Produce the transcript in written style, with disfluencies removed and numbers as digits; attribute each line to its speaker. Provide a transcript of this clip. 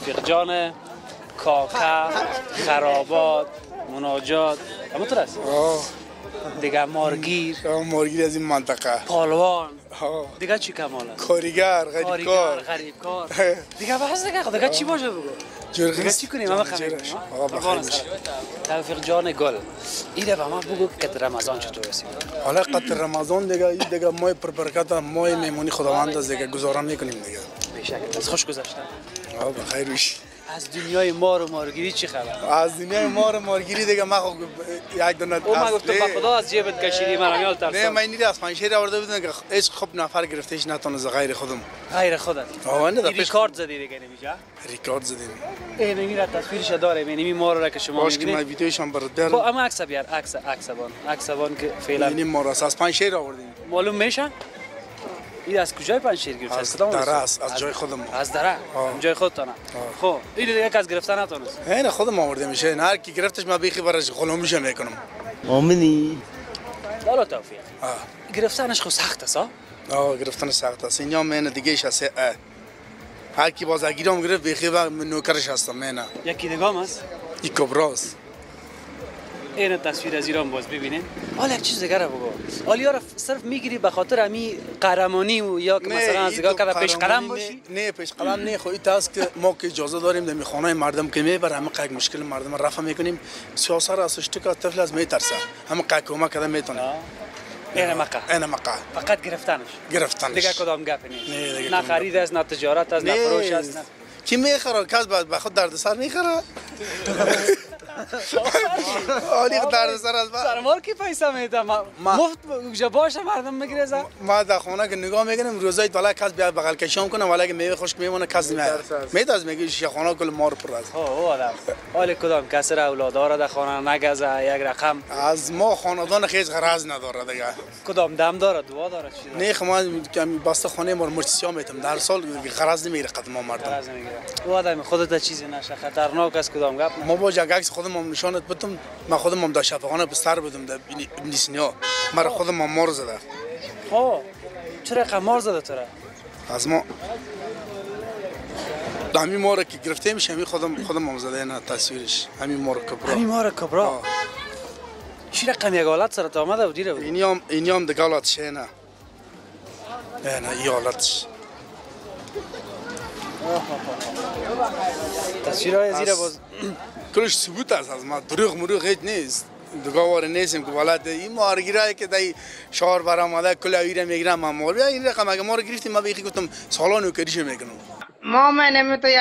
Speaker 1: فقجان کاکا خرابات مناجات اما تو رست دیگه مارگیر از این منطقه پالوان دیگه چی کماله
Speaker 2: کاریگر غریبکار
Speaker 1: دیگه بحث دیگه چی باشه بگو دیگه چی کنیم همه خمیم توفیق جان گل ایده به ما بگو قدر رمضان چطور رسید
Speaker 2: حالا قدر رمضان دیگه ماه پربرکت ماه میمونی خداوند از دیگه گزارا میکنیم دیگه
Speaker 1: بیشک از خوش گذشته
Speaker 2: بخیر باشی
Speaker 1: از دنیای مار و مارگیری چی خبر؟
Speaker 2: از دنیای مار و مارگیری دیگه ما یک دونه
Speaker 1: او ما گفتم با خدا از جیبت کشیدی من یال ترسم
Speaker 2: نه من اینی از پنجشیر آورده بودم که هیچ خوب نفر گرفتهش نتونه غیر خودم
Speaker 1: غیر خودت
Speaker 2: این
Speaker 1: ریکارد زدی دیگه نمیشه
Speaker 2: ریکارد زدیم
Speaker 1: این میره تصویرش داره این مار را که شما
Speaker 2: باش که من ویدیوشم برات بیارم
Speaker 1: خب اما عکس بیار عکسبان که فعلا
Speaker 2: این مار از پنجشیر آوردیم
Speaker 1: معلوم میشه این از کجای پنجشیر گرفته
Speaker 2: از دره است از جای خودم
Speaker 1: از دره جای خودتانه خب این دیگه از گرفتن نتونست
Speaker 2: نه خودم آورده میشه هر کی گرفتش من بیخی براش غلامیش میکنم
Speaker 3: آمینی
Speaker 1: لالا توفیق گرفتنش خو سخت است
Speaker 2: گرفتن سخت است اینجا من دیگه ایش است هر کی باز اگیرام گرفت بیخی و نوکرش هستم من
Speaker 1: یکی دیگه هم است
Speaker 2: این کبراست
Speaker 1: این تصویر از ایران باز ببینین حالا یک چیز دیگه رو بگو حالا را صرف میگیری به خاطر امی قهرمانی و یا که مثلا از دیگه که پیش قدم باشی
Speaker 2: نه پیش قدم نه خو این است که ما که اجازه داریم در خانه مردم که میبر همه قک مشکل مردم رفع میکنیم سیاست را اسش تو که طفل از میترسه همه قک کمک کردن میتونه
Speaker 1: این مقا فقط گرفتنش دیگه کدام گپ نیست نه خرید است نه تجارت است نه فروش است
Speaker 2: کی میخره کس به خود دردسر میخره آلی دردسر است
Speaker 1: سرمال کی پیسه میده مفت جا باشه مردم میگیره
Speaker 2: ما در خانه که نگاه میکنیم روزای طالع کس بیا بغل کشام کنه ولی که میوه خشک میمونه کس میاد میگه شیخ خانه کل مار پر است
Speaker 1: او آدم حال کدام کس را اولادار در خانه نگزه یک رقم
Speaker 2: از ما خاندان خیلی غرض نداره دیگه
Speaker 1: کدام دم داره دعا داره چی
Speaker 2: نه ما بسته خانه ما مرتسیا میتم در سال غرض نمیره قدم ما مردم
Speaker 1: او آدم خودت چیزی نشه خطرناک است کدام گپ
Speaker 2: ما با جگکس خودم نشانت بدم من خودم در شفاخانه بستر بدم در ابن سینا مرا خودم مار زده
Speaker 1: چرا قمار زده تو را
Speaker 2: از ما همین مار که گرفته میشه همین خودم زده نه تصویرش همین مار کبرا
Speaker 1: چی رقم یک حالت سرت آمده و دیره بود
Speaker 2: اینی هم دیگه حالتش نه این حالتش
Speaker 1: تصویرهای زیره باز
Speaker 2: کلش ثبوت است از ما دروغ هیچ نیست دیگه واره نیستیم که ولد این مارگیرایی که دای شهر برآمده کل اویره میگیرم ما مار این رقم اگه ما رو گرفتیم ما بیخی گفتم سالانو کریش میکنم
Speaker 4: ما من تو یک